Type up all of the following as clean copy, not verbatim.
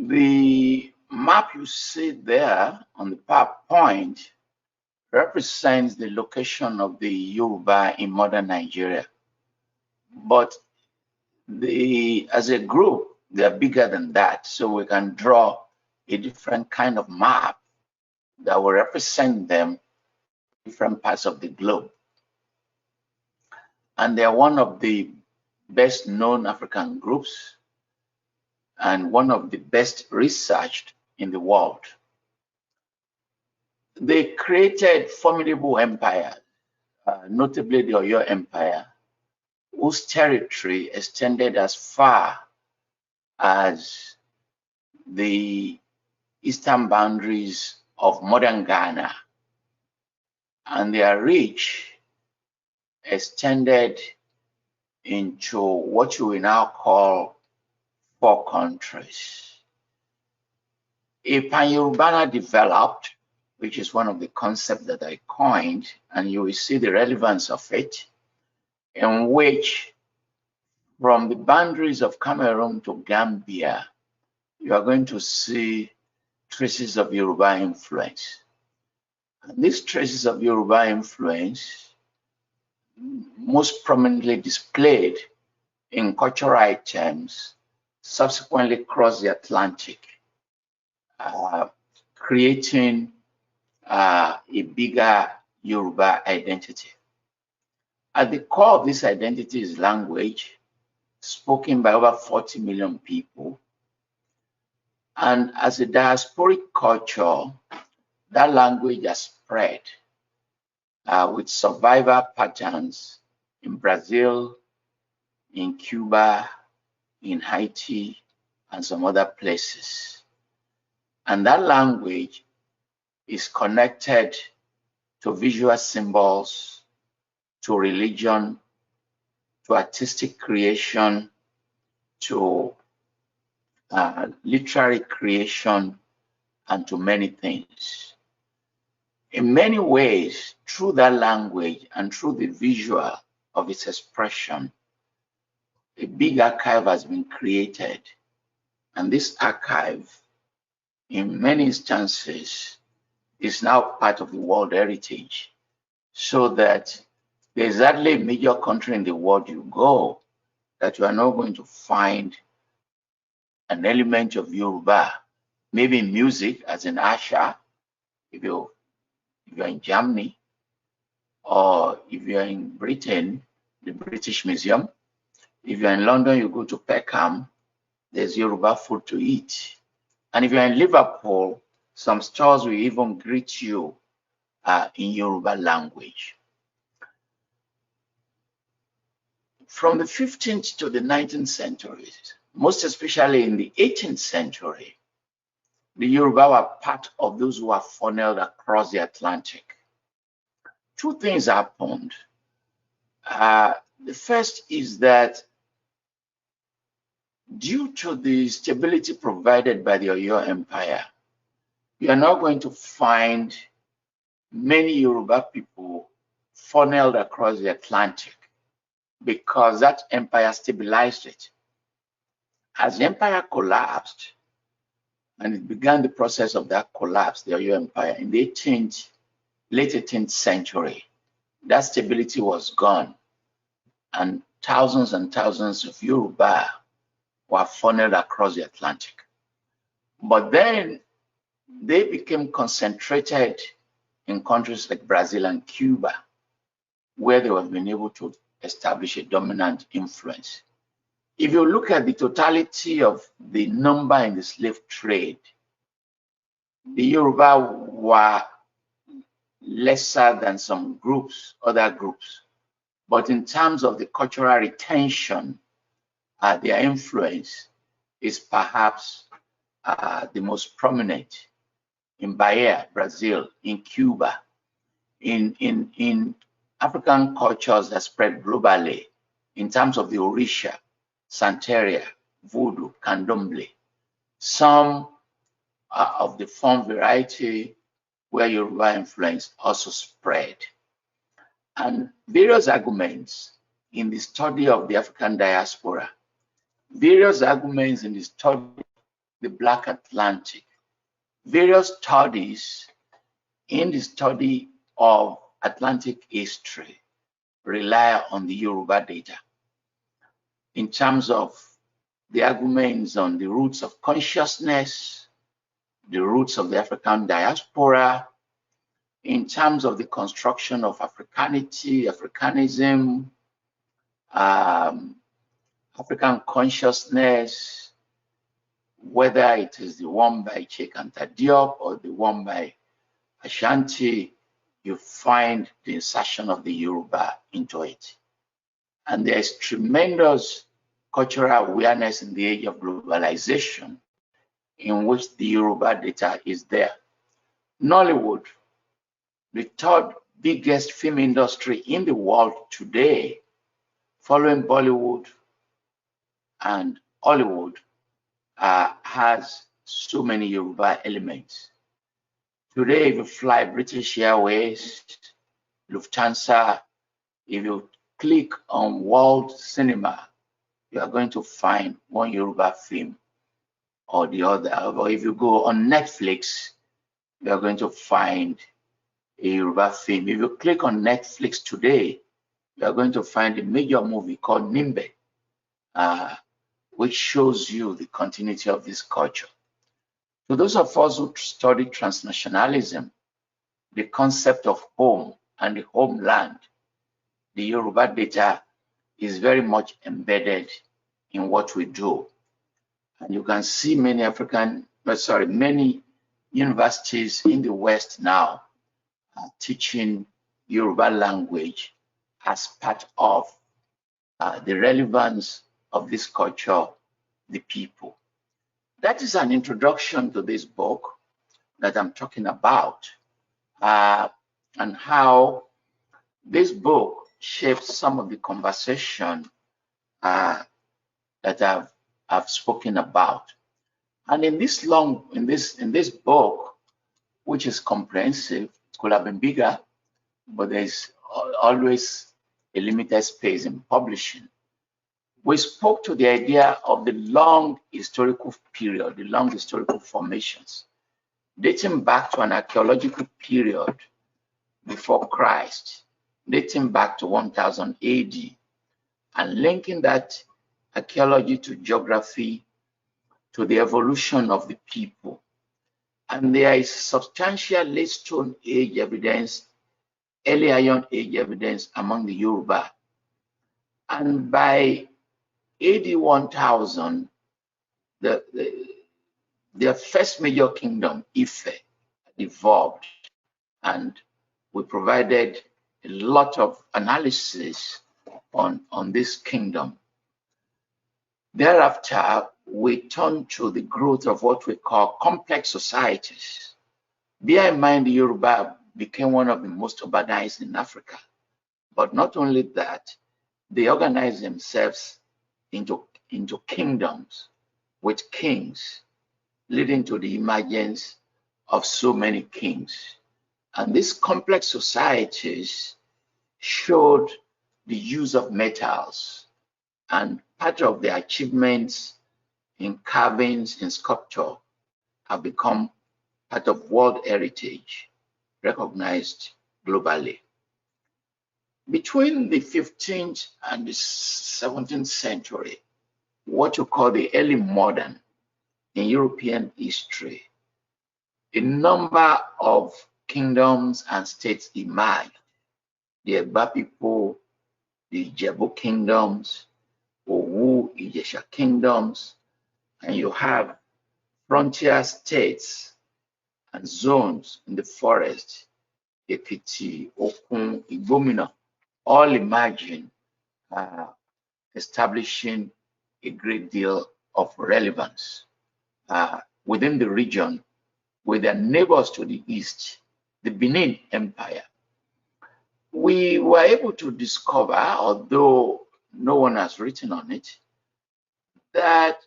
The map you see there on the PowerPoint represents the location of the Yoruba in modern Nigeria. But as a group, they're bigger than that. So we can draw a different kind of map that will represent them in different parts of the globe. And they're one of the best known African groups and one of the best researched in the world. They created formidable empires, notably the Oyo Empire, whose territory extended as far as the eastern boundaries of modern Ghana, and their reach extended into what you will now call 4 countries. A Pan-Yorubana developed, which is one of the concepts that I coined, and you will see the relevance of it, in which from the boundaries of Cameroon to Gambia, you are going to see traces of Yoruba influence. And these traces of Yoruba influence most prominently displayed in cultural items subsequently crossed the Atlantic, creating a bigger Yoruba identity. At the core of this identity is language, spoken by over 40 million people. And as a diasporic culture, that language has spread with survival patterns in Brazil, in Cuba, in Haiti, and some other places. And that language is connected to visual symbols, to religion, to artistic creation, to literary creation, and to many things. In many ways, through that language and through the visual of its expression, a big archive has been created. And this archive, in many instances, is now part of the world heritage, so that there's hardly a major country in the world you go that you are not going to find an element of Yoruba, maybe in music, as in Asha, if you're in Germany, or if you're in Britain, the British Museum. If you're in London, you go to Peckham, there's Yoruba food to eat. And if you're in Liverpool, some stores will even greet you in Yoruba language. From the 15th to the 19th centuries, most especially in the 18th century, the Yoruba were part of those who were funneled across the Atlantic. 2 things happened. The first is that due to the stability provided by the Oyo Empire, you are not going to find many Yoruba people funneled across the Atlantic, because that empire stabilized it. As the empire collapsed, and it began the process of that collapse, the Oyo Empire, in the late 18th century, that stability was gone, and thousands of Yoruba were funneled across the Atlantic. But then they became concentrated in countries like Brazil and Cuba, where they have been able to establish a dominant influence. If you look at the totality of the number in the slave trade, the Yoruba were lesser than some groups, other groups. But in terms of the cultural retention, their influence is perhaps the most prominent in Bahia, Brazil, in Cuba, in African cultures that spread globally, in terms of the Orisha, Santeria, Voodoo, Candomblé, some of the form variety where Yoruba influence also spread. And various arguments in the study of the African diaspora, various arguments in the study the Black Atlantic. Various studies in the study of Atlantic history rely on the Yoruba data in terms of the arguments on the roots of consciousness, the roots of the African diaspora, in terms of the construction of Africanity, Africanism, African consciousness, whether it is the one by Cheikh Anta Diop or the one by Ashanti, you find the insertion of the Yoruba into it. And there is tremendous cultural awareness in the age of globalization in which the Yoruba data is there. Nollywood, the third biggest film industry in the world today, following Bollywood and Hollywood, has so many Yoruba elements. Today, if you fly British Airways, Lufthansa, if you click on World Cinema, you are going to find one Yoruba film or the other. Or if you go on Netflix, you are going to find a Yoruba film. If you click on Netflix today, you are going to find a major movie called Nimbe, which shows you the continuity of this culture. So those of us who study transnationalism, the concept of home and the homeland, the Yoruba data is very much embedded in what we do. And you can see many many universities in the West now are teaching Yoruba language as part of the relevance of this culture, the people. That is an introduction to this book that I'm talking about, and how this book shapes some of the conversation that I've spoken about. And in this book, which is comprehensive, it could have been bigger, but there's always a limited space in publishing. We spoke to the idea of the long historical period, the long historical formations, dating back to an archaeological period before Christ, dating back to 1000 AD, and linking that archaeology to geography, to the evolution of the people. And there is substantial late Stone Age evidence, early Iron Age evidence among the Yoruba. And by AD 1000, their first major kingdom, Ife, evolved, and we provided a lot of analysis on this kingdom. Thereafter, we turn to the growth of what we call complex societies. Bear in mind, the Yoruba became one of the most urbanized in Africa. But not only that, they organized themselves into kingdoms with kings, leading to the emergence of so many kings. And these complex societies showed the use of metals, and part of their achievements in carvings, in sculpture, have become part of World Heritage, recognized globally. Between the 15th and the 17th century, what you call the early modern in European history, a number of kingdoms and states emerged. The Egbe people, the Ijebu kingdoms, Owu, Ijesha kingdoms, and you have frontier states and zones in the forest, Ekiti, Okun, Igbomina, all emerging, establishing a great deal of relevance within the region with their neighbors to the east, the Benin Empire. We were able to discover, although no one has written on it, that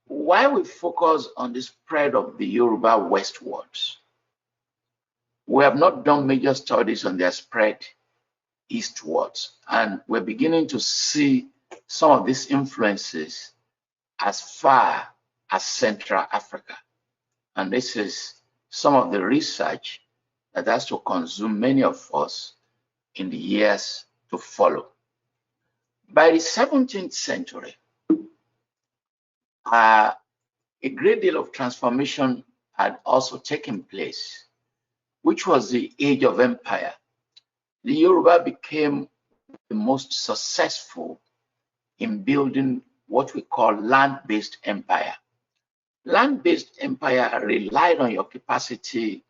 while we focus on the spread of the Yoruba westwards, we have not done major studies on their spread eastwards. And we're beginning to see some of these influences as far as Central Africa. And this is some of the research that has to consume many of us in the years to follow. By the 17th century, a great deal of transformation had also taken place, which was the age of empire. The Yoruba became the most successful in building what we call land-based empire. Land-based empire relied on your capacity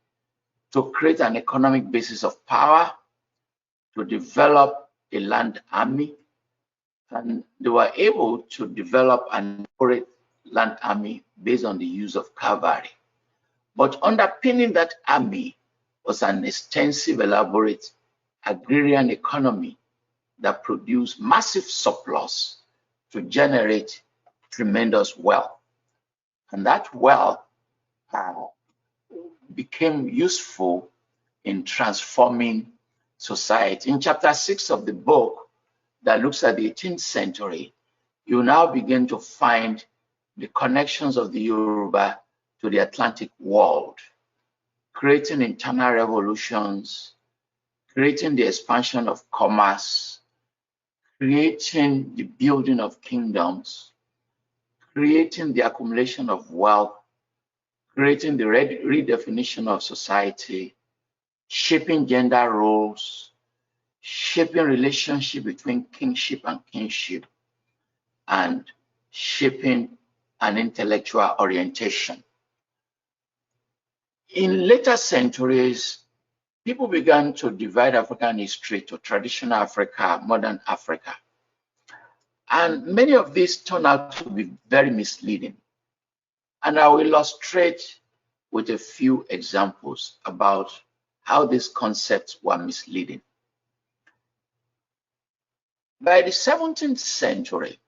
to create an economic basis of power, to develop a land army, and they were able to develop and operate land army based on the use of cavalry. But underpinning that army was an extensive, elaborate agrarian economy that produced massive surplus to generate tremendous wealth. And that wealth became useful in transforming society. In chapter 6 of the book that looks at the 18th century, you now begin to find the connections of the Yoruba to the Atlantic world, creating internal revolutions, creating the expansion of commerce, creating the building of kingdoms, creating the accumulation of wealth, creating the redefinition of society, shaping gender roles, shaping relationship between kingship and kinship, and shaping an intellectual orientation. In later centuries, people began to divide African history to traditional Africa, modern Africa. And many of these turned out to be very misleading. And I will illustrate with a few examples about how these concepts were misleading. By the 17th century,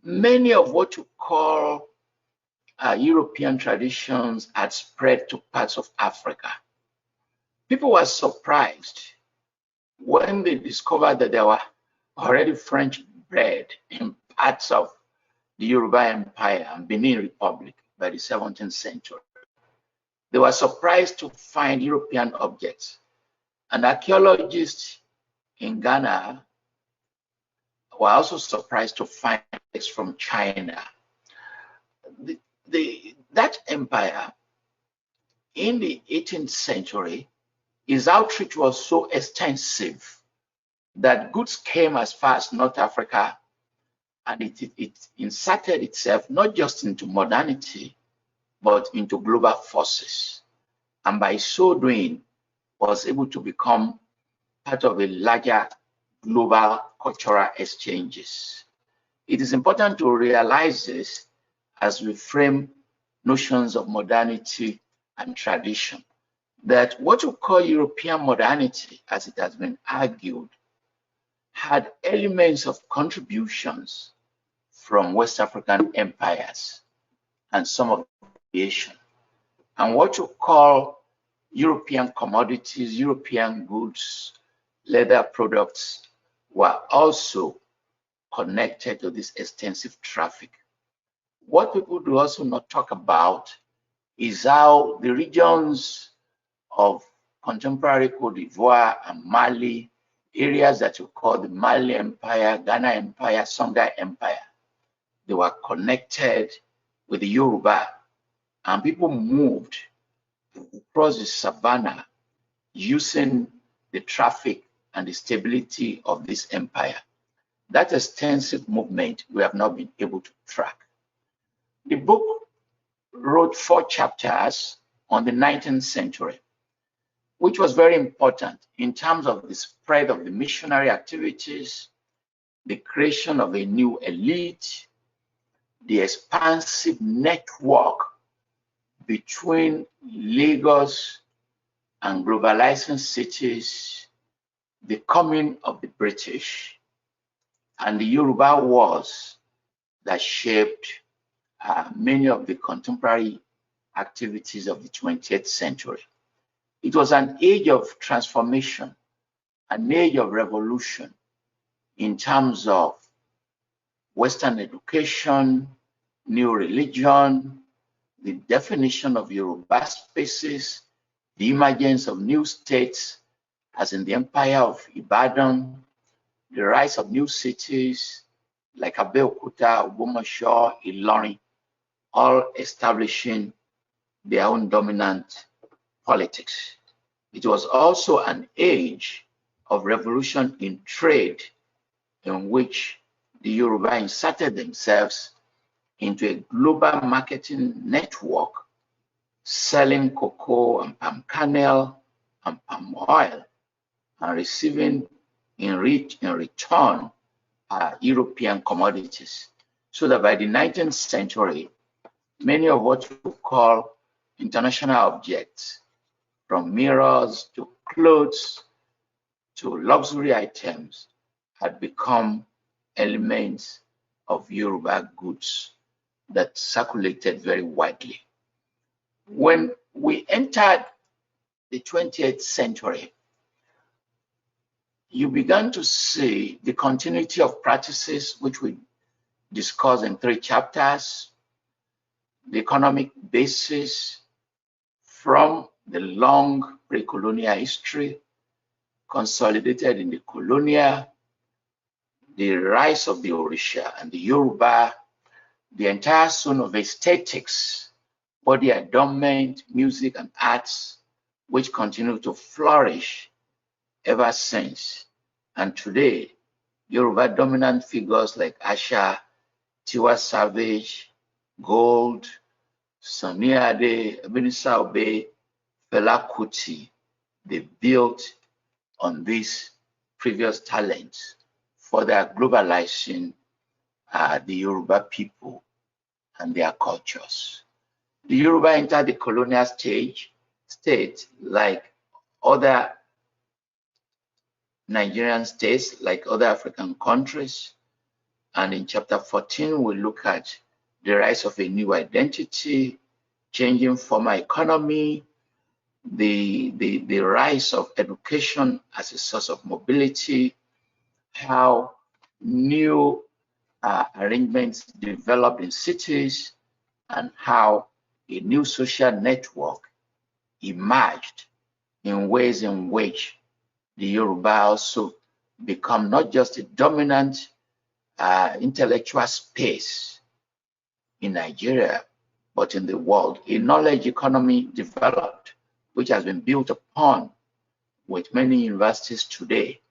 many of what you call European traditions had spread to parts of Africa. People were surprised when they discovered that there were already French bred in parts of the Yoruba Empire and Benin Republic by the 17th century. They were surprised to find European objects. And archaeologists in Ghana were also surprised to find objects from China. That empire in the 18th century, its outreach was so extensive that goods came as far as North Africa, and it inserted itself not just into modernity, but into global forces. And by so doing, was able to become part of a larger global cultural exchanges. It is important to realize this as we frame notions of modernity and tradition, that what you call European modernity, as it has been argued, had elements of contributions from West African empires and some of the Asian. And what you call European commodities, European goods, leather products were also connected to this extensive traffic. What people do also not talk about is how the regions of contemporary Cote d'Ivoire and Mali, areas that you call the Mali Empire, Ghana Empire, Songhai Empire, they were connected with the Yoruba, and people moved across the savannah using the traffic and the stability of this empire. That extensive movement we have not been able to track. The book wrote 4 chapters on the 19th century, which was very important in terms of the spread of the missionary activities, the creation of a new elite, the expansive network between Lagos and globalizing cities, the coming of the British, and the Yoruba wars that shaped many of the contemporary activities of the 20th century. It was an age of transformation, an age of revolution in terms of Western education, new religion, the definition of Yoruba spaces, the emergence of new states, as in the Empire of Ibadan, the rise of new cities like Abeokuta, Ogbomoso, Ilorin, all establishing their own dominant politics. It was also an age of revolution in trade in which the Yoruba inserted themselves into a global marketing network, selling cocoa and palm kernel and palm oil, and receiving in return European commodities. So that by the 19th century, many of what we call international objects, from mirrors to clothes to luxury items, had become elements of Yoruba goods that circulated very widely. When we entered the 20th century, you began to see the continuity of practices which we discussed in 3 chapters, the economic basis from the long pre-colonial history, consolidated in the colonial, the rise of the Orisha and the Yoruba, the entire zone of aesthetics, body adornment, music and arts, which continue to flourish ever since. And today, Yoruba dominant figures like Asha, Tiwa Savage, Gold, Sunny Ade, Ebenezer Obey, Fela Kuti, they built on these previous talents, further globalizing the Yoruba people and their cultures. The Yoruba entered the colonial state like other Nigerian states, like other African countries. And in chapter 14, we look at the rise of a new identity, changing formal economy, the rise of education as a source of mobility, how new arrangements developed in cities, and how a new social network emerged in ways in which the Yoruba also become not just a dominant intellectual space in Nigeria, but in the world. A knowledge economy developed, which has been built upon with many universities today,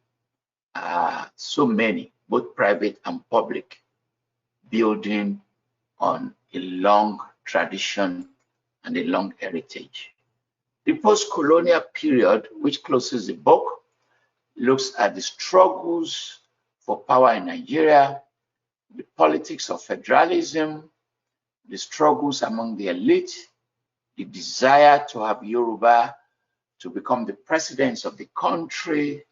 so many, both private and public, building on a long tradition and a long heritage. The post-colonial period, which closes the book, looks at the struggles for power in Nigeria, the politics of federalism, the struggles among the elite, the desire to have Yoruba to become the presidents of the country,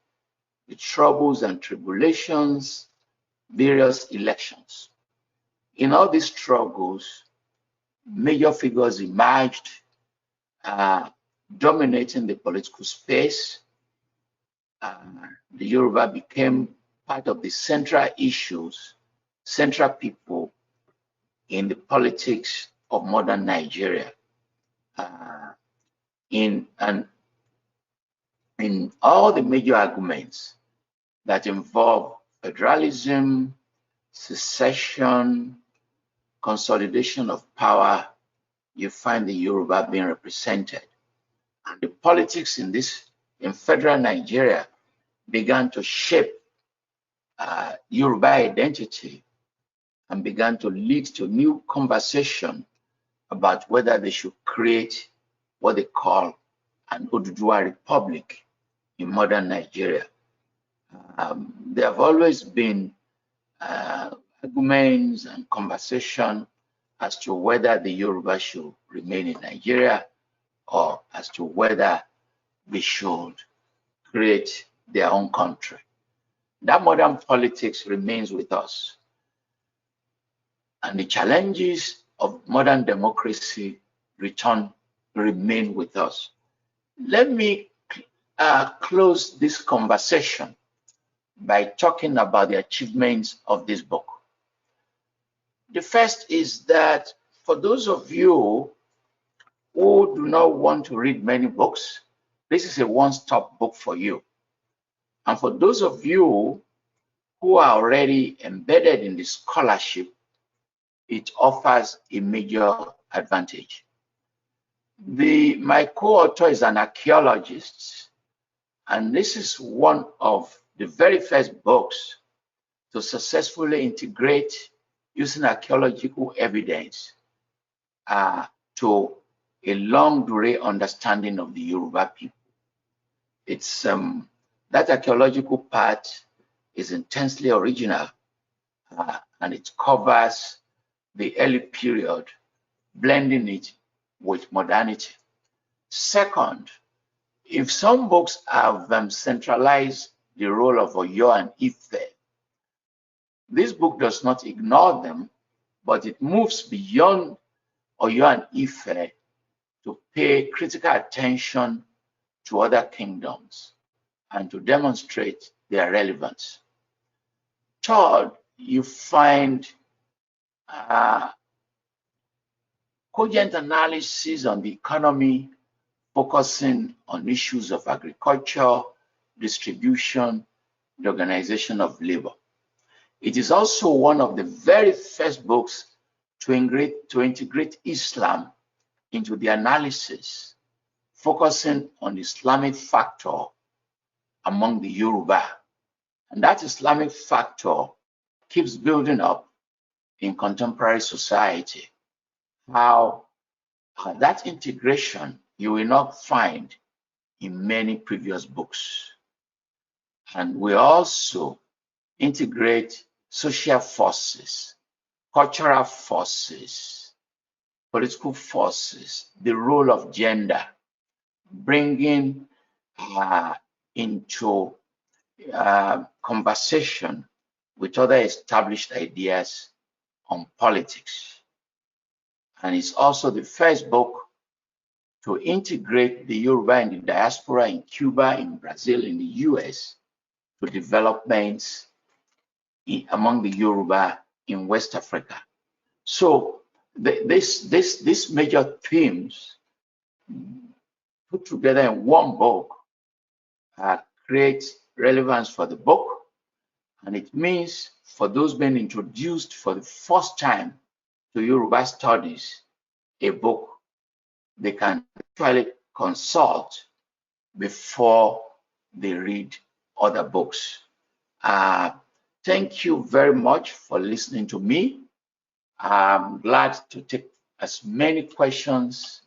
the troubles and tribulations, various elections. In all these struggles, major figures emerged, dominating the political space. The Yoruba became part of the central issues, central people in the politics of modern Nigeria. In all the major arguments that involve federalism, secession, consolidation of power, you find the Yoruba being represented. And the politics in federal Nigeria began to shape Yoruba identity and began to lead to new conversation about whether they should create what they call an Oduduwa Republic in modern Nigeria. There have always been arguments and conversation as to whether the Yoruba should remain in Nigeria or as to whether they should create their own country. That modern politics remains with us. And the challenges of modern democracy remain with us. Let me close this conversation by talking about the achievements of this book. The first is that for those of you who do not want to read many books, this is a one-stop book for you. And for those of you who are already embedded in the scholarship, it offers a major advantage. My co-author is an archaeologist, and this is one of the very first books to successfully integrate using archaeological evidence to a longue-durée understanding of the Yoruba people. It's that archaeological part is intensely original, and it covers the early period, blending it with modernity. Second, if some books have centralized the role of Oyo and Ife, this book does not ignore them, but it moves beyond Oyo and Ife to pay critical attention to other kingdoms and to demonstrate their relevance. Third, you find cogent analysis on the economy, focusing on issues of agriculture, distribution, the organization of labor. It is also one of the very first books to integrate Islam into the analysis, focusing on the Islamic factor among the Yoruba. And that Islamic factor keeps building up in contemporary society. How that integration you will not find in many previous books. And we also integrate social forces, cultural forces, political forces, the role of gender, bringing into conversation with other established ideas on politics. And it's also the first book to integrate the Yoruba in the diaspora in Cuba, in Brazil, in the US, to developments among the Yoruba in West Africa. So these major themes put together in one book create relevance for the book, and it means for those being introduced for the first time to Yoruba studies, a book they can actually consult before they read other books. Thank you very much for listening to me. I'm glad to take as many questions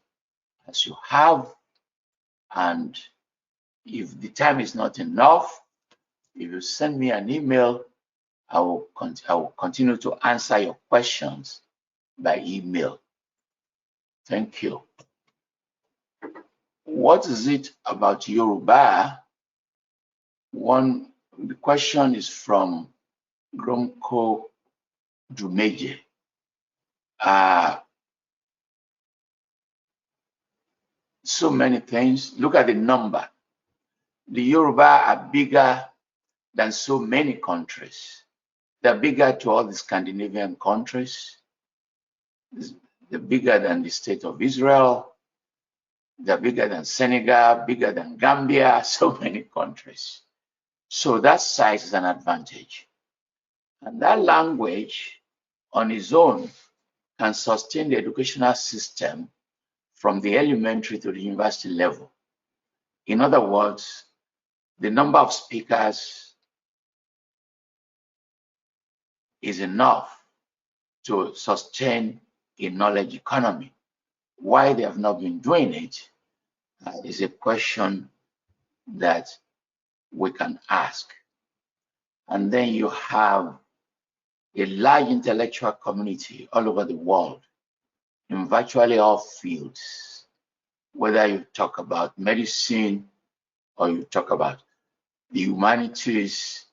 as you have. And if the time is not enough, if you send me an email, I will continue to answer your questions by email. Thank you. What is it about Yoruba? The question is from Gromko Dumeje. So many things. Look at the number. The Yoruba are bigger than so many countries. They're bigger to all the Scandinavian countries. They're bigger than the state of Israel. They're bigger than Senegal, bigger than Gambia, so many countries. So that size is an advantage. And that language on its own can sustain the educational system from the elementary to the university level. In other words, the number of speakers is enough to sustain a knowledge economy. Why they have not been doing it is a question that we can ask. And then you have a large intellectual community all over the world in virtually all fields, whether you talk about medicine or you talk about the humanities,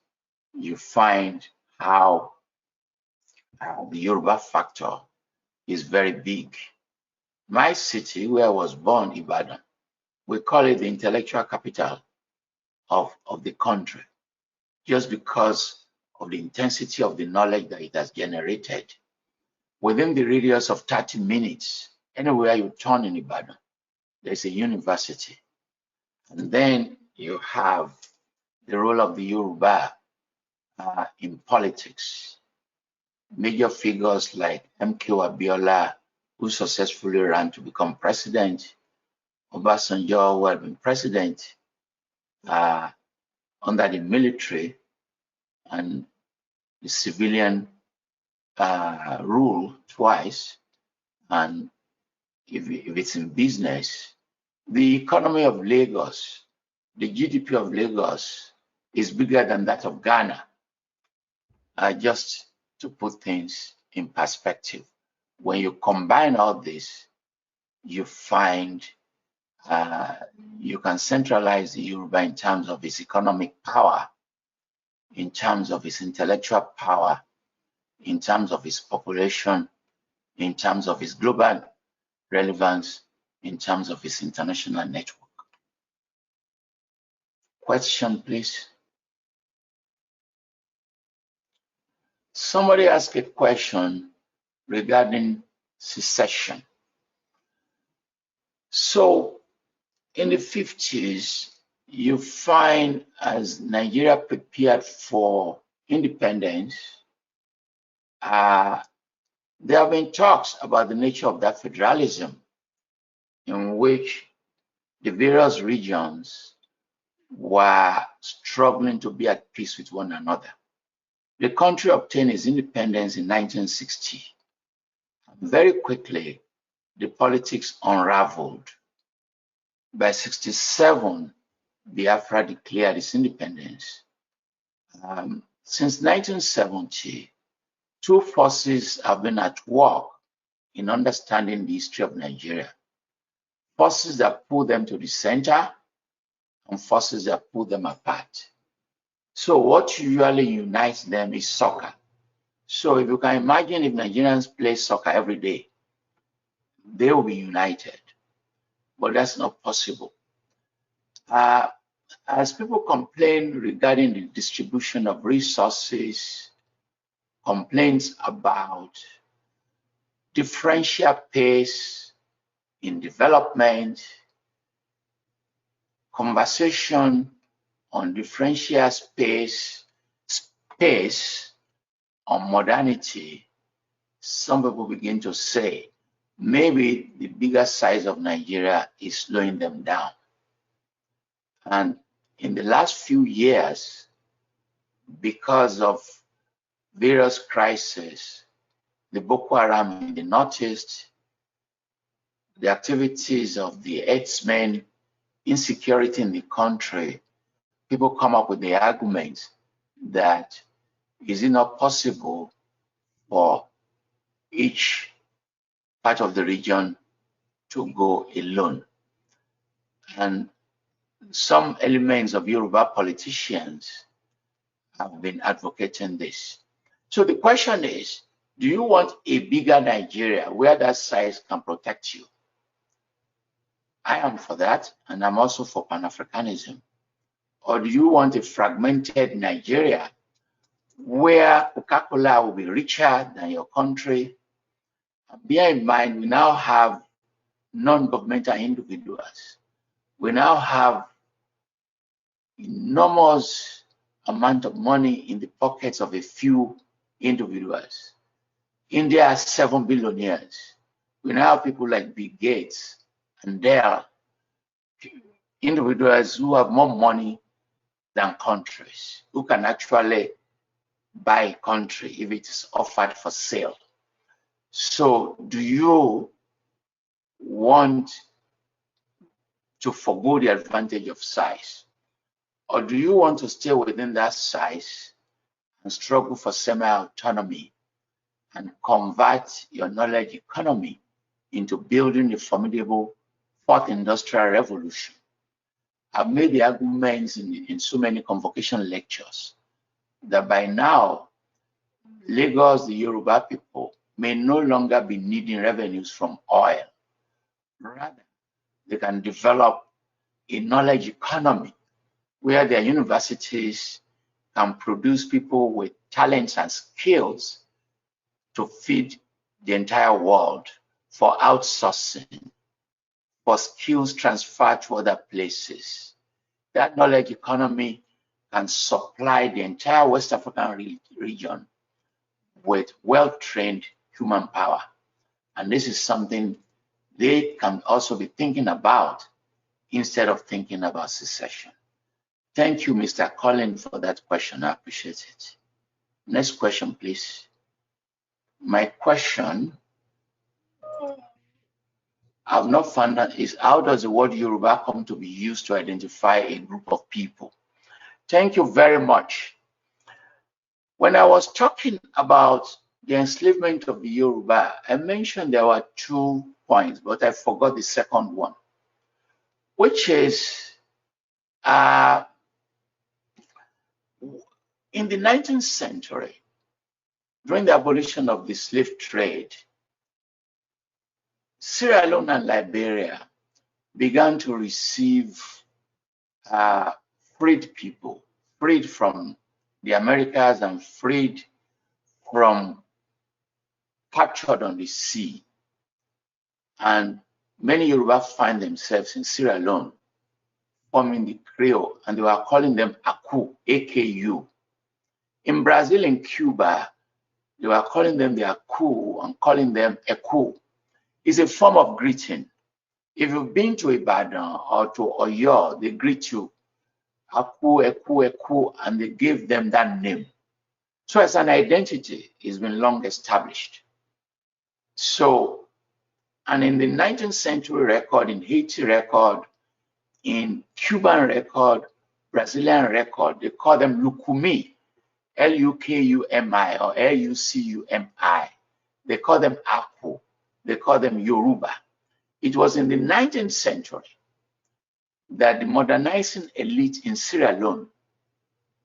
you find how the Yoruba factor is very big. My city, where I was born, Ibadan, we call it the intellectual capital of the country, just because of the intensity of the knowledge that it has generated. within the radius of 30 minutes, anywhere you turn in Ibadan, there's a university. And then you have the role of the Yoruba in politics. Major figures like MK Abiola, who successfully ran to become president, Obasanjo, who had been president under the military and the civilian rule twice. And if it's in business, the economy of Lagos, the GDP of Lagos is bigger than that of Ghana. Just to put things in perspective, when you combine all this, you find you can centralize the Yoruba in terms of its economic power, in terms of its intellectual power, in terms of its population, in terms of its global relevance, in terms of its international network. Question, please. Somebody asked a question regarding secession. So in the 50s, you find as Nigeria prepared for independence, there have been talks about the nature of that federalism in which the various regions were struggling to be at peace with one another. The country obtained its independence in 1960. Very quickly, the politics unraveled. By 1967, Biafra declared its independence. Since 1970, two forces have been at work in understanding the history of Nigeria. Forces that pull them to the center and forces that pull them apart. So what usually unites them is soccer. So if you can imagine if Nigerians play soccer every day, they will be united. But that's not possible. As people complain regarding the distribution of resources, complaints about differential pace in development, conversation on differential space on modernity, some people begin to say maybe the bigger size of Nigeria is slowing them down. And in the last few years, because of various crises, the Boko Haram in the Northeast, the activities of the herdsmen, insecurity in the country, people come up with the argument that is it not possible for each part of the region to go alone? And some elements of Yoruba politicians have been advocating this. So the question is, do you want a bigger Nigeria where that size can protect you? I am for that, and I'm also for Pan-Africanism. Or do you want a fragmented Nigeria where Coca-Cola will be richer than your country? Bear in mind, we now have non-governmental individuals. We now have enormous amount of money in the pockets of a few individuals. India has 7 billionaires. We now have people like Bill Gates and Dell, individuals who have more money than countries, who can actually buy a country if it is offered for sale. So do you want to forgo the advantage of size? Or do you want to stay within that size and struggle for semi-autonomy and convert your knowledge economy into building a formidable fourth industrial revolution? I've made the arguments in so many convocation lectures that by now, Lagos, the Yoruba people, may no longer be needing revenues from oil. Rather, they can develop a knowledge economy where their universities can produce people with talents and skills to feed the entire world for outsourcing, for skills transfer to other places. That knowledge economy can supply the entire West African region with well-trained human power. And this is something they can also be thinking about instead of thinking about secession. Thank you, Mr. Collins, for that question. I appreciate it. Next question, please. My question, I've not found that, is how does the word Yoruba come to be used to identify a group of people? Thank you very much. When I was talking about the enslavement of the Yoruba, I mentioned there were 2 points, but I forgot the second one, which is in the 19th century, during the abolition of the slave trade, Sierra Leone and Liberia began to receive freed people, freed from the Americas and freed from captured on the sea. And many Yoruba find themselves in Sierra Leone forming the Creole, and they were calling them Aku, A-K-U. In Brazil and Cuba, they were calling them the Aku and calling them Eku. It's a form of greeting. If you've been to Ibadan or to Oyo, they greet you Aku, Eku, Eku, and they give them that name. So as an identity, it's been long established. So, and in the 19th century record, in Haiti record, in Cuban record, Brazilian record, they call them Lukumi, L-U-K-U-M-I or L-U-C-U-M-I. They call them Aku. They call them Yoruba. It was in the 19th century that the modernizing elite in Sierra Leone,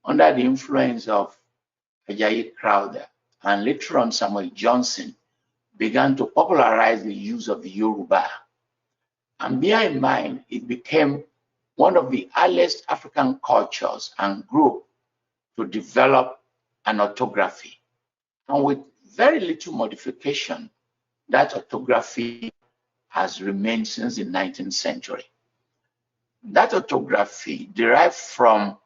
under the influence of Ajayi Crowther and later on Samuel Johnson, began to popularize the use of the Yoruba. And bear in mind, it became one of the earliest African cultures and group to develop an orthography. And with very little modification, that orthography has remained since the 19th century. That orthography derived from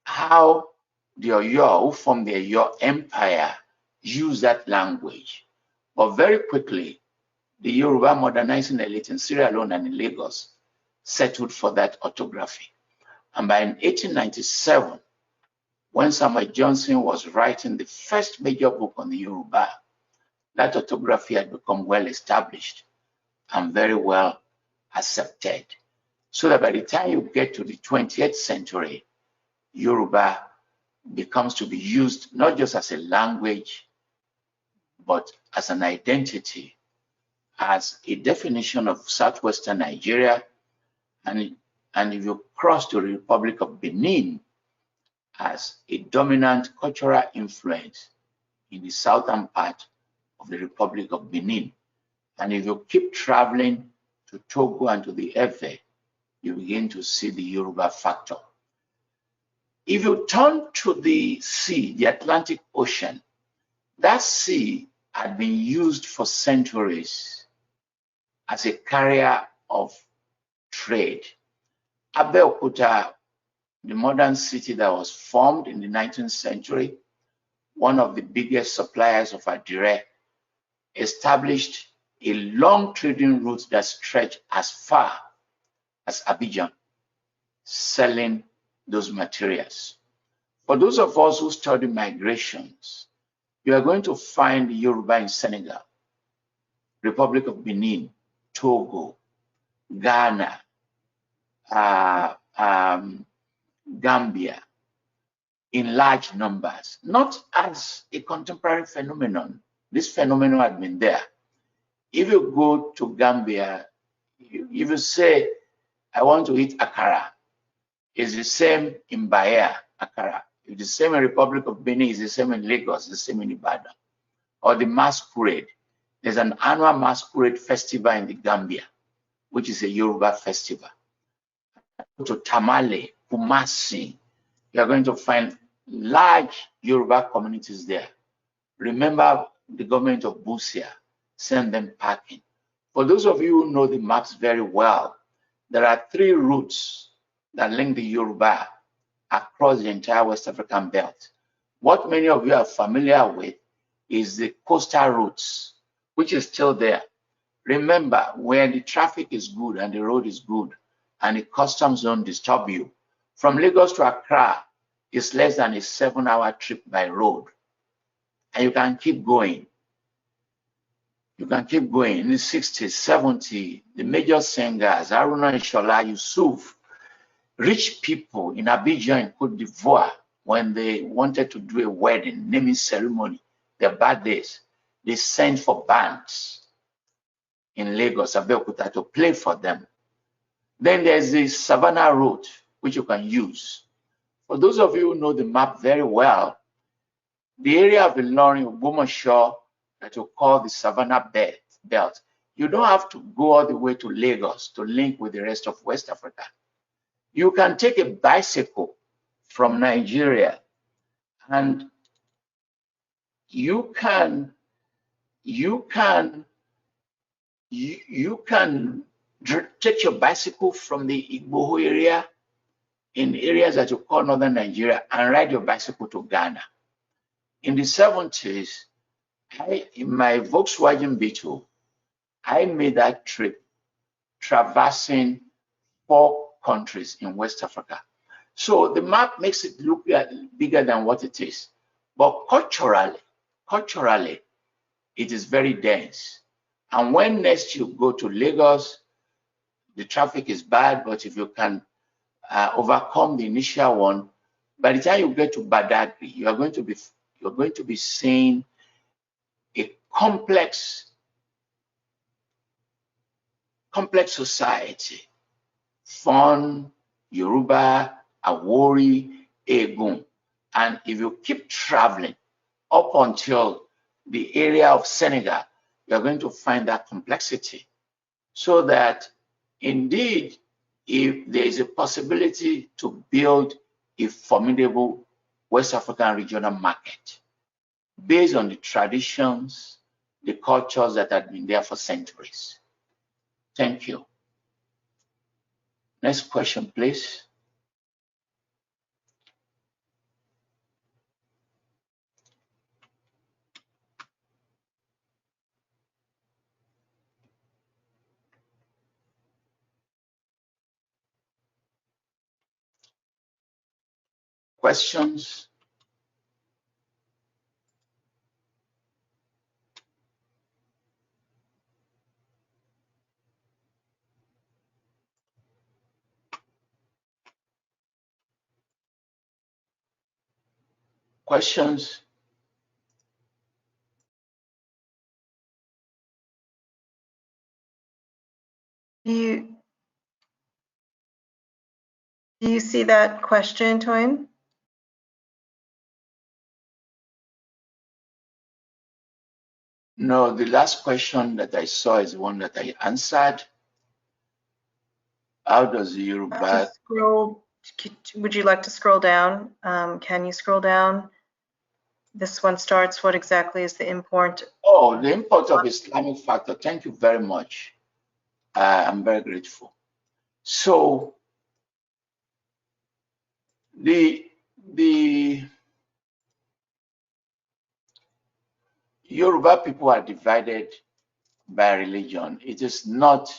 how the Oyo, who formed the Oyo Empire, used that language. But very quickly, the Yoruba modernizing elite in Sierra Leone and in Lagos settled for that orthography. And by 1897, when Samuel Johnson was writing the first major book on the Yoruba, that orthography had become well established and very well accepted. So that by the time you get to the 20th century, Yoruba becomes to be used not just as a language, but as an identity, as a definition of southwestern Nigeria, and if you cross to the Republic of Benin, as a dominant cultural influence in the southern part of the Republic of Benin. And if you keep traveling to Togo and to the Egbe, you begin to see the Yoruba factor. If you turn to the sea, the Atlantic Ocean, that sea had been used for centuries as a carrier of trade. Abeokuta, the modern city that was formed in the 19th century, one of the biggest suppliers of adire, established a long trading route that stretched as far as Abidjan, selling those materials. For those of us who study migrations, you are going to find Yoruba in Senegal, Republic of Benin, Togo, Ghana, Gambia, in large numbers, not as a contemporary phenomenon. This phenomenon had been there. If you go to Gambia, if you say, I want to eat akara, it's the same in Bahia, akara. It's the same in Republic of Benin, it's the same in Lagos, it's the same in Ibadan. Or the masquerade. There's an annual masquerade festival in the Gambia, which is a Yoruba festival. To Tamale, Kumasi, you're going to find large Yoruba communities there. Remember the government of Busia send them packing. For those of you who know the maps very well, there are 3 routes that link the Yoruba across the entire West African belt. What many of you are familiar with is the coastal routes, which is still there. Remember, where the traffic is good and the road is good and the customs don't disturb you, from Lagos to Accra is less than a 7-hour trip by road. And you can keep going. You can keep going. In the 60s, 70s, the major singers, Haruna Ishola, Yusuf, rich people in Abidjan in Cote d'Ivoire, when they wanted to do a wedding, naming ceremony, their birthdays, they sent for bands in Lagos, Abeokuta, to play for them. Then there's the Savannah Road, which you can use. For those of you who know the map very well, the area of Ilorin, Ogbomoso, that you call the Savannah belt, you don't have to go all the way to Lagos to link with the rest of West Africa. You can take a bicycle from Nigeria and you can take your bicycle from the Igbo area in areas that you call northern Nigeria and ride your bicycle to Ghana. In the 70s, in my Volkswagen Beetle, I made that trip traversing 4 countries in West Africa. So the map makes it look bigger than what it is. But culturally, it is very dense. And when next you go to Lagos, the traffic is bad, but if you can overcome the initial one, by the time you get to Badagry, you're going to be seeing a complex society. Fon, Yoruba, Awori, Egun. And if you keep traveling up until the area of Senegal, you're going to find that complexity. So that indeed, if there is a possibility to build a formidable West African regional market based on the traditions, the cultures that have been there for centuries. Thank you. Next question, please. Questions? Questions? Do you see that question, Toyin? No, the last question that I saw is the one that I answered. How does the Yoruba... Would you like to scroll down? Can you scroll down? This one starts, what exactly is the import? Oh, the import of Islamic factor. Thank you very much. I'm very grateful. So the Yoruba people are divided by religion. It is not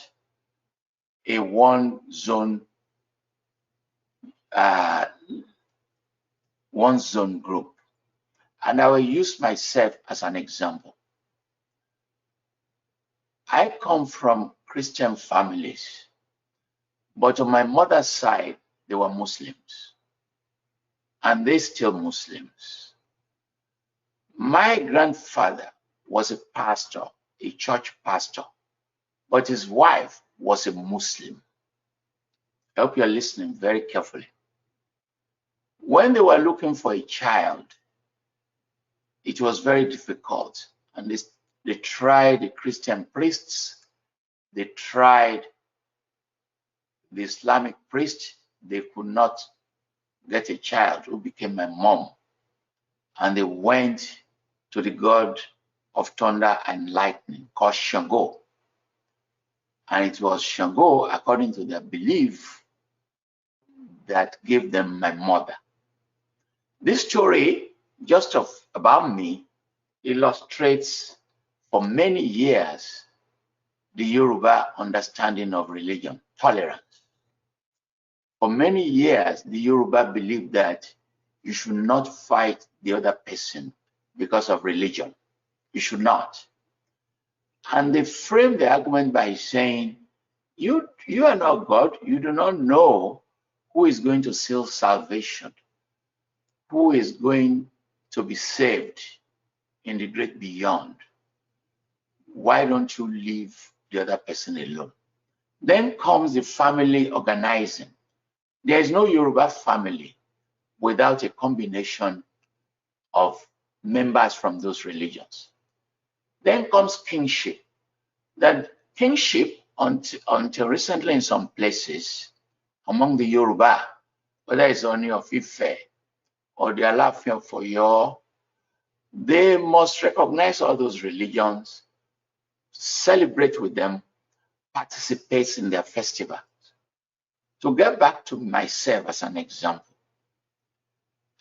a one zone group. And I will use myself as an example. I come from Christian families, but on my mother's side, they were Muslims, and they're still Muslims. My grandfather was a pastor, a church pastor, but his wife was a Muslim. I hope you're listening very carefully. When they were looking for a child, it was very difficult, and they tried the Christian priests, they tried the Islamic priest. They could not get a child who became my mom. And they went to the God of thunder and lightning called Shango. And it was Shango, according to their belief, that gave them my mother. This story, just about me, illustrates for many years the Yoruba understanding of religion, tolerance. For many years, the Yoruba believed that you should not fight the other person because of religion. You should not. And they frame the argument by saying, you are not God. You do not know who is going to seal salvation, who is going to be saved in the great beyond. Why don't you leave the other person alone? Then comes the family organizing. There is no Yoruba family without a combination of members from those religions. Then comes kingship. That kingship, until recently in some places, among the Yoruba, whether it's Oni of Ife or the Alaafin of Oyo, they must recognize all those religions, celebrate with them, participate in their festivals. To get back to myself as an example,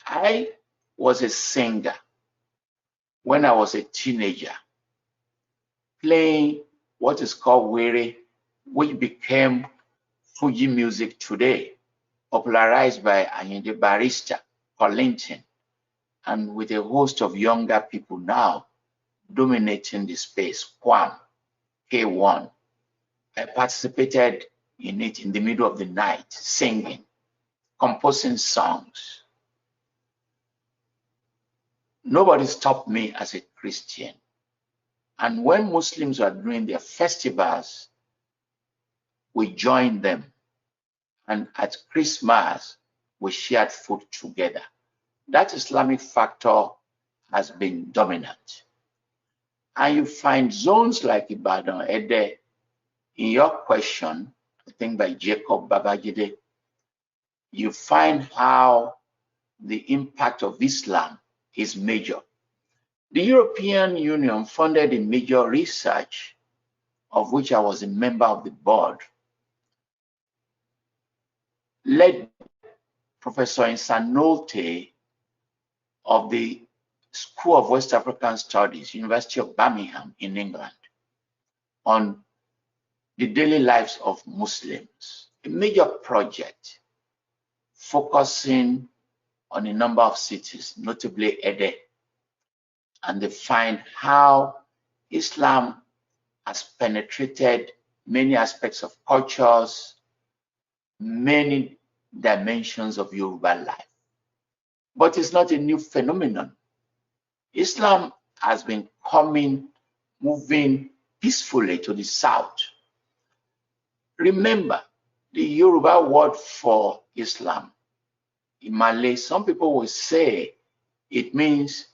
I was a singer when I was a teenager, playing what is called were, which became Fuji music today, popularized by Ayinde Barrister, Kollington, and with a host of younger people now dominating the space, Kwam, K1. I participated in it in the middle of the night, singing, composing songs. Nobody stopped me as a Christian. And when Muslims were doing their festivals, we joined them. And at Christmas, we shared food together. That Islamic factor has been dominant. And you find zones like Ibadan, Ede, in your question, I think by Jacob Babajide, you find how the impact of Islam is major. The European Union funded a major research, of which I was a member of the board, led Professor Insanolte of the School of West African Studies, University of Birmingham in England, on the daily lives of Muslims, a major project focusing on a number of cities, notably Ede, and they find how Islam has penetrated many aspects of cultures, many dimensions of Yoruba life. But it's not a new phenomenon. Islam has been moving peacefully to the south. Remember, the Yoruba word for Islam, in Malay, some people will say it means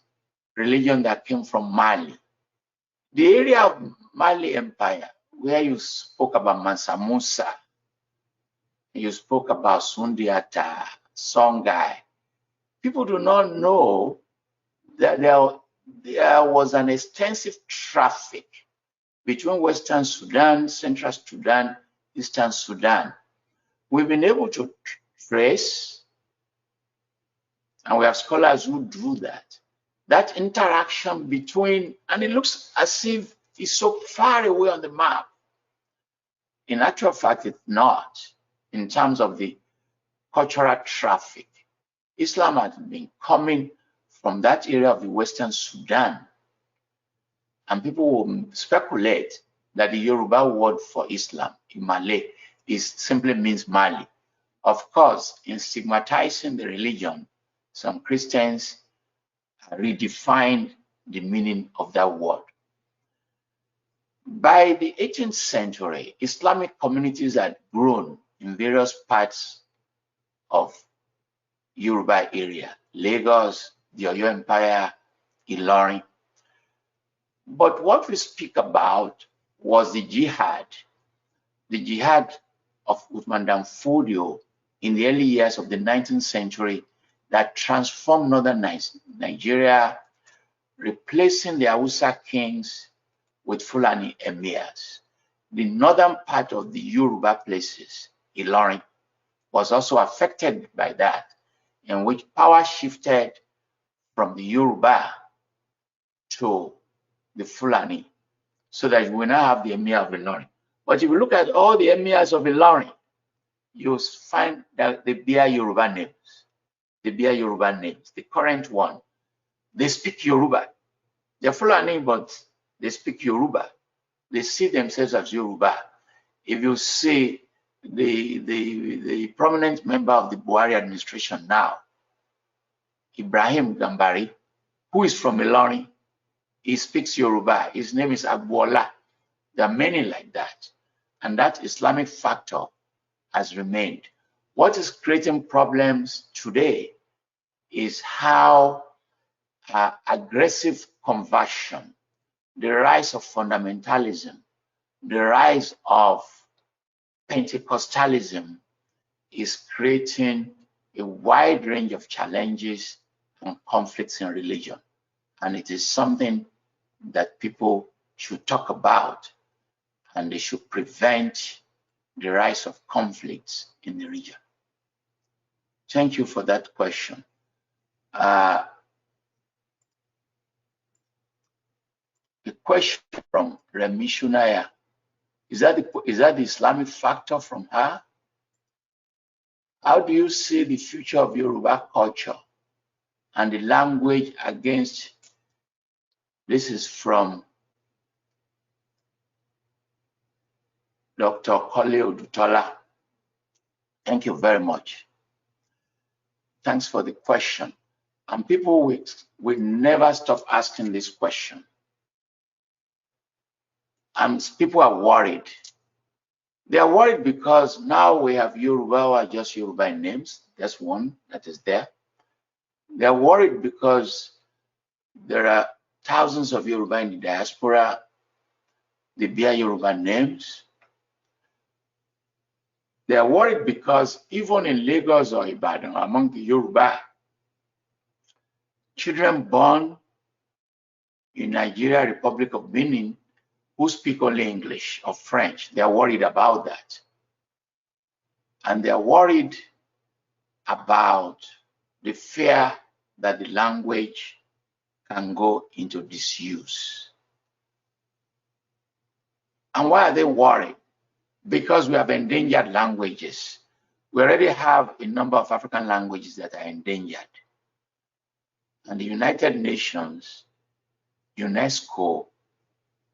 religion that came from Mali. The area of Mali Empire, where you spoke about Mansa Musa, you spoke about Sundiata, Songhai, people do not know that there was an extensive traffic between Western Sudan, Central Sudan, Eastern Sudan. We've been able to trace, and we have scholars who do that interaction between, and it looks as if it's so far away on the map. In actual fact, it's not, in terms of the cultural traffic. Islam has been coming from that area of the Western Sudan. And people will speculate that the Yoruba word for Islam in Malay simply means Mali. Of course, in stigmatizing the religion, some Christians redefined the meaning of that word. By the 18th century, Islamic communities had grown in various parts of Yoruba area, Lagos, the Oyo Empire, Ilorin. But what we speak about was the jihad of Uthman Dan Fodio in the early years of the 19th century that transformed northern Nigeria, replacing the Hausa kings with Fulani emirs. The northern part of the Yoruba places, Ilorin, was also affected by that, in which power shifted from the Yoruba to the Fulani, so that we now have the emir of Ilorin. But if you look at all the emirs of Ilorin, you'll find that they bear Yoruba names. They bear Yoruba names. The current one, they speak Yoruba. They're Fulani, but they speak Yoruba. They see themselves as Yoruba. If you see the prominent member of the Buhari administration now, Ibrahim Gambari, who is from Ilorin, he speaks Yoruba. His name is Agbola. There are many like that. And that Islamic factor has remained. What is creating problems today is how aggressive conversion, the rise of fundamentalism, the rise of Pentecostalism is creating a wide range of challenges and conflicts in religion. And it is something that people should talk about, and they should prevent the rise of conflicts in the region. Thank you for that question. The question from Remi Shunaya, is that the Islamic factor from her? How do you see the future of Yoruba culture and the language against? This is from Dr. Ajumoseoduduwa. Thank you very much. Thanks for the question. And people will never stop asking this question. And people are worried. They are worried because now we have Yoruba who are just Yoruba in names. That's one that is there. They are worried because there are thousands of Yoruba in the diaspora. They bear Yoruba names. They are worried because even in Lagos or Ibadan, among the Yoruba, children born in Nigeria, Republic of Benin, who speak only English or French, they are worried about that. And they are worried about the fear that the language can go into disuse. And why are they worried? Because we have endangered languages. We already have a number of African languages that are endangered. And the United Nations, UNESCO,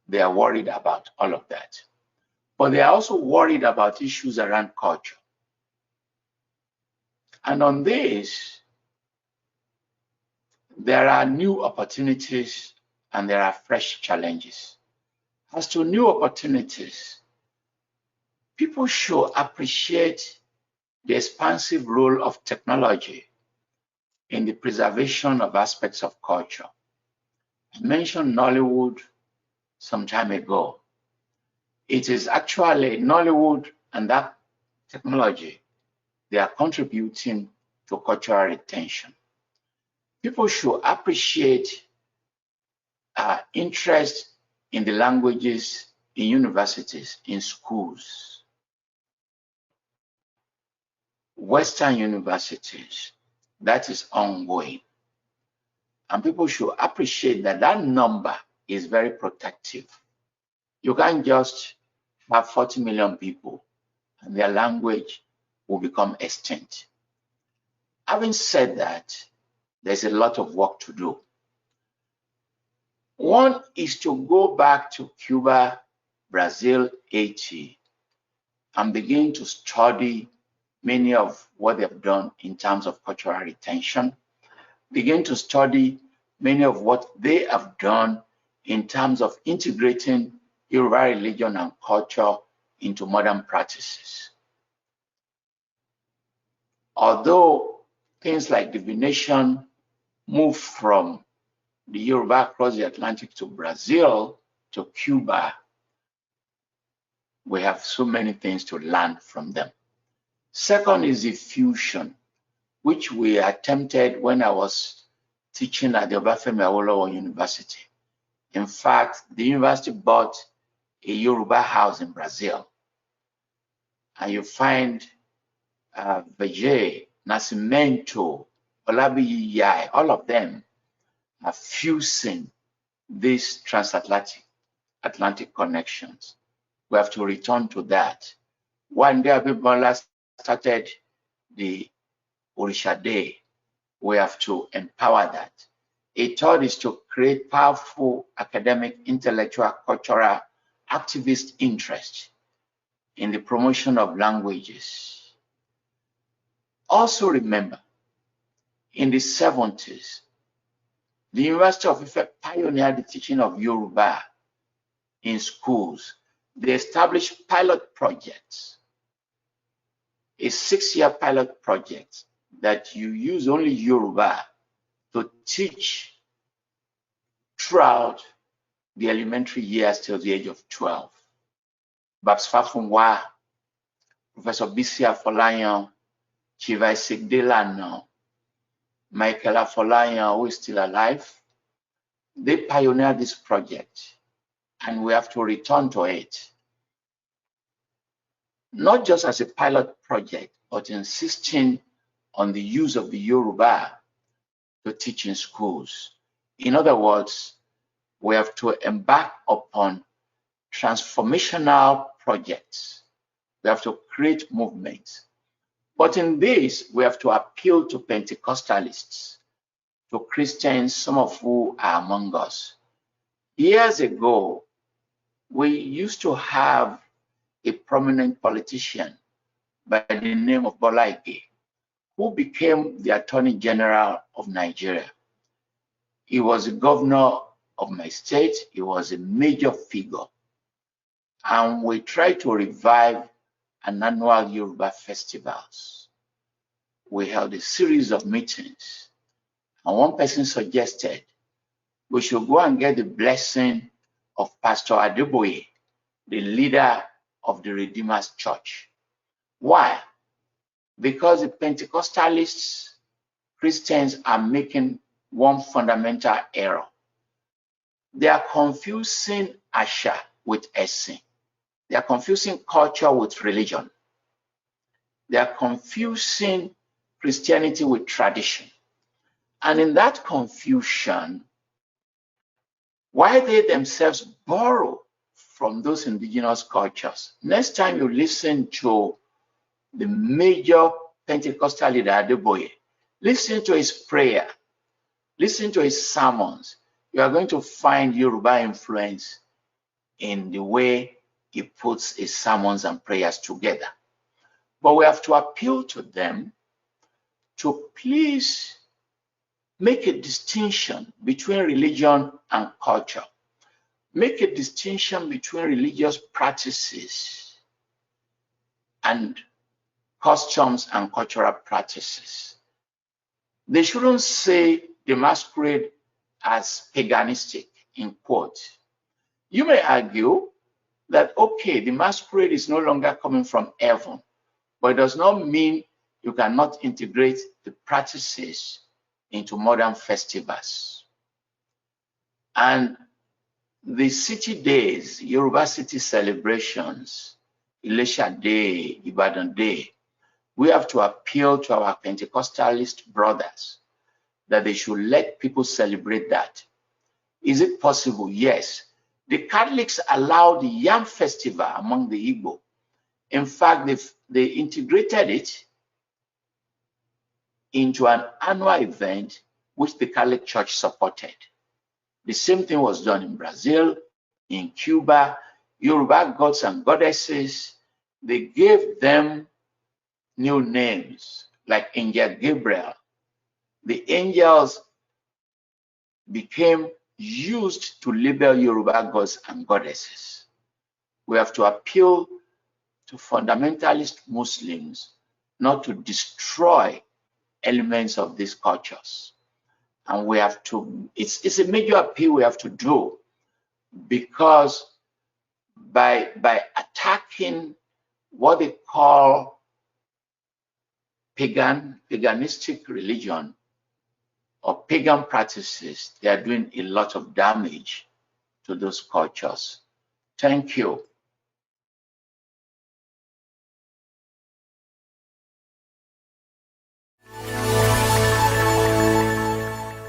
they are worried about all of that. But they are also worried about issues around culture. And on this, there are new opportunities and there are fresh challenges. As to new opportunities, people should appreciate the expansive role of technology in the preservation of aspects of culture. I mentioned Nollywood some time ago. It is actually Nollywood and that technology, they are contributing to cultural retention. People should appreciate interest in the languages in universities, in schools, Western universities. That is ongoing. And people should appreciate that that number is very protective. You can't just have 40 million people and their language will become extinct. Having said that, there's a lot of work to do. One is to go back to Cuba, Brazil, Haiti, and begin to study many of what they've done in terms of cultural retention, begin to study many of what they have done in terms of integrating Yoruba religion and culture into modern practices. Although things like divination moved from the Yoruba across the Atlantic to Brazil, to Cuba, we have so many things to learn from them. Second is the fusion, which we attempted when I was teaching at the Obafemi Awolowo University. In fact, the university bought a Yoruba house in Brazil. And you find Vijay, Nascimento, Olabiyi, all of them are fusing these transatlantic connections. We have to return to that. One day, Abibola started the Orisha Day. We have to empower that. A third is to create powerful academic, intellectual, cultural, activist interest in the promotion of languages. Also remember, in the 70s, the University of Ife pioneered the teaching of Yoruba in schools. They established pilot projects, a 6-year pilot project that you use only Yoruba to teach throughout the elementary years till the age of 12. Babs Fafunwa, Professor Bisi Afolayan, Chiva Ile-Ilana, Michael Afolayan, who is still alive, they pioneered this project, and we have to return to it. Not just as a pilot project, but insisting on the use of the Yoruba to teach in schools. In other words, we have to embark upon transformational projects. We have to create movements. But in this, we have to appeal to Pentecostalists, to Christians, some of who are among us. Years ago, we used to have a prominent politician by the name of Bola Ige, who became the Attorney General of Nigeria. He was the governor of my state. He was a major figure. And we tried to revive an annual Yoruba festivals. We held a series of meetings. And one person suggested we should go and get the blessing of Pastor Adeboye, the leader of the Redeemer's Church. Why? Because the Pentecostalists, Christians are making one fundamental error. They are confusing Asha with Esin. They are confusing culture with religion. They are confusing Christianity with tradition. And in that confusion, while they themselves borrow from those indigenous cultures, next time you listen to the major Pentecostal leader, Adeboye, listen to his prayer, listen to his sermons, you are going to find Yoruba influence in the way he puts his sermons and prayers together. But we have to appeal to them to please make a distinction between religion and culture. Make a distinction between religious practices and customs and cultural practices. They shouldn't say the masquerade as paganistic, in quote. You may argue that, okay, the masquerade is no longer coming from heaven, but it does not mean you cannot integrate the practices into modern festivals. And the city days, Yoruba city celebrations, Ilesha Day, Ibadan Day, we have to appeal to our Pentecostalist brothers that they should let people celebrate that. Is it possible? Yes. The Catholics allow the Yam Festival among the Igbo. In fact, they integrated it into an annual event which the Catholic Church supported. The same thing was done in Brazil, in Cuba. Yoruba gods and goddesses, they gave them new names like Angel Gabriel. The angels became used to label Yoruba gods and goddesses. We have to appeal to fundamentalist Muslims not to destroy elements of these cultures. And we have to, it's a major appeal we have to do, because by attacking what they call paganistic religion, or pagan practices, they are doing a lot of damage to those cultures. Thank you.